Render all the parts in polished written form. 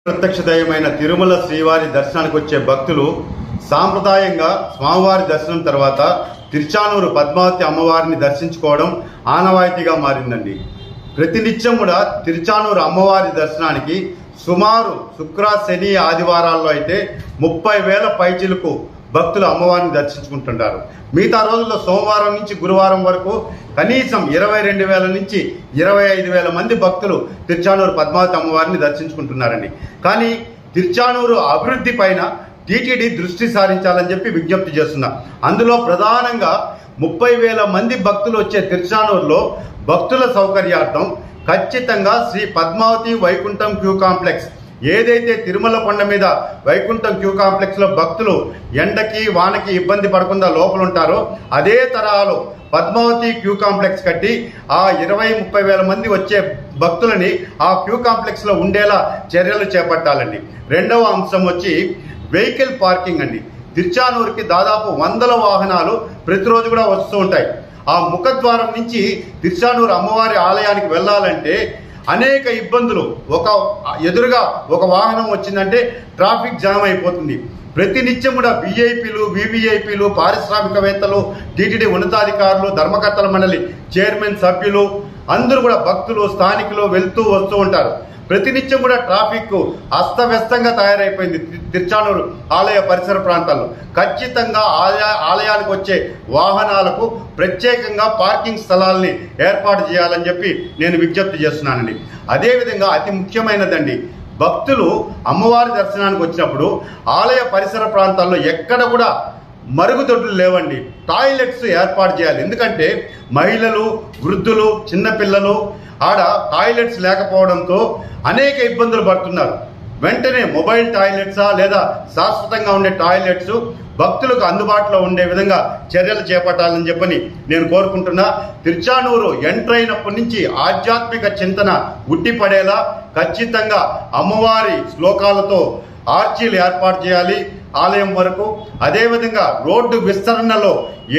ప్రత్యక్ష దైవమైన తిరుమల శ్రీవారి దర్శనానికి వచ్చే భక్తులు సాంప్రదాయంగా స్వామివారి దర్శనం తర్వాత తిరుచానూరు పద్మావతి అమ్మవారిని దర్శించుకోవడం ఆనవాయితీగా మారిందండి. ప్రతినిత్యం కూడా తిరుచానూరు అమ్మవారి దర్శనానికి సుమారు శుక్ర, శని, ఆదివారాల్లో అయితే 30,000 పైచిలకు భక్తులు అమ్మవారిని దర్శించుకుంటుంటారు. మిగతా రోజుల్లో సోమవారం నుంచి గురువారం వరకు కనీసం 22,000 నుంచి 25,000 మంది భక్తులు తిరుచానూరు పద్మావతి అమ్మవారిని దర్శించుకుంటున్నారండి. కానీ తిరుచానూరు అభివృద్ధి పైన టీటీడీ దృష్టి సారించాలని చెప్పి విజ్ఞప్తి చేస్తున్నా. అందులో ప్రధానంగా 30,000 మంది భక్తులు వచ్చే తిరుచానూరులో భక్తుల సౌకర్యార్థం ఖచ్చితంగా శ్రీ పద్మావతి వైకుంఠం క్యూ కాంప్లెక్స్, ఏదైతే తిరుమల కొండ మీద వైకుంఠం క్యూ కాంప్లెక్స్ లో భక్తులు ఎండకి వానకి ఇబ్బంది పడకుండా లోపల ఉంటారో అదే తరహాలో పద్మావతి క్యూ కాంప్లెక్స్ కట్టి ఆ 20-30,000 మంది వచ్చే భక్తులని ఆ క్యూ కాంప్లెక్స్ లో ఉండేలా చర్యలు చేపట్టాలండి. రెండవ అంశం వచ్చి వెహికల్ పార్కింగ్ అండి. తిరుచానూరుకి దాదాపు 100 వాహనాలు ప్రతిరోజు కూడా వస్తూ ఉంటాయి. ఆ ముఖద్వారం నుంచి తిరుచానూరు అమ్మవారి ఆలయానికి వెళ్ళాలంటే అనేక ఇబ్బందులు. ఎదురుగా ఒక వాహనం వచ్చిందంటే ట్రాఫిక్ జామ్ అయిపోతుంది. ప్రతినిత్యం కూడా విఐపీలు, వివిఐపీలు, పారిశ్రామికవేత్తలు, టీటీడీ ఉన్నతాధికారులు, ధర్మకర్తల మండలి చైర్మన్, సభ్యులు అందరూ కూడా భక్తులు, స్థానికులు వెళ్తూ వస్తూ ఉంటారు. ప్రతినిత్యం కూడా ట్రాఫిక్ అస్తవ్యస్తంగా తయారైపోయింది తిరుచానూరు ఆలయ పరిసర ప్రాంతాల్లో. ఖచ్చితంగా ఆలయానికి వచ్చే వాహనాలకు ప్రత్యేకంగా పార్కింగ్ స్థలాల్ని ఏర్పాటు చేయాలని చెప్పి నేను విజ్ఞప్తి చేస్తున్నానండి. అదేవిధంగా అతి ముఖ్యమైనదండి, భక్తులు అమ్మవారి దర్శనానికి వచ్చినప్పుడు ఆలయ పరిసర ప్రాంతాల్లో ఎక్కడ కూడా మరుగుదొడ్లు లేవండి. టాయిలెట్స్ ఏర్పాటు చేయాలి. ఎందుకంటే మహిళలు, వృద్ధులు, చిన్నపిల్లలు ఆడ టాయిలెట్స్ లేకపోవడంతో అనేక ఇబ్బందులు పడుతున్నారు. వెంటనే మొబైల్ టాయిలెట్సా లేదా శాశ్వతంగా ఉండే టాయిలెట్స్ భక్తులకు అందుబాటులో ఉండే విధంగా చర్యలు చేపట్టాలని చెప్పని నేను కోరుకుంటున్నా. తిరుచానూరు ఎంటర్ అయినప్పటి నుంచి ఆధ్యాత్మిక చింతన ఉట్టిపడేలా ఖచ్చితంగా అమ్మవారి శ్లోకాలతో ఆర్చీలు ఏర్పాటు చేయాలి ఆలయం వరకు. అదేవిధంగా రోడ్డు విస్తరణలో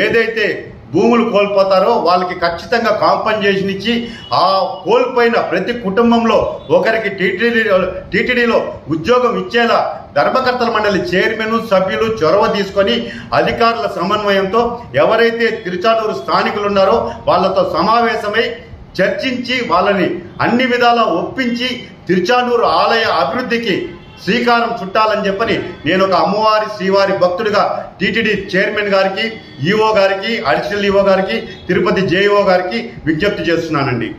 ఏదైతే భూములు కోల్పోతారో వాళ్ళకి ఖచ్చితంగా కాంపన్సేషన్ ఇచ్చి ఆ కోల్పోయిన ప్రతి కుటుంబంలో ఒకరికి టీటీడీలో ఉద్యోగం ఇచ్చేలా ధర్మకర్తల మండలి చైర్మన్, సభ్యులు చొరవ తీసుకొని అధికారుల సమన్వయంతో ఎవరైతే తిరుచానూరు స్థానికులు ఉన్నారో వాళ్ళతో సమావేశమై చర్చించి వాళ్ళని అన్ని విధాలా ఒప్పించి తిరుచానూరు ఆలయ అభివృద్ధికి శ్రీకారం చుట్టాలని చెప్పని నేను ఒక అమ్మవారి శ్రీవారి భక్తుడిగా టీటీడీ చైర్మన్ గారికి, ఈఓ గారికి, అడిషనల్ ఈఓ గారికి, తిరుపతి జేఈఓ గారికి విజ్ఞప్తి చేస్తున్నానండి.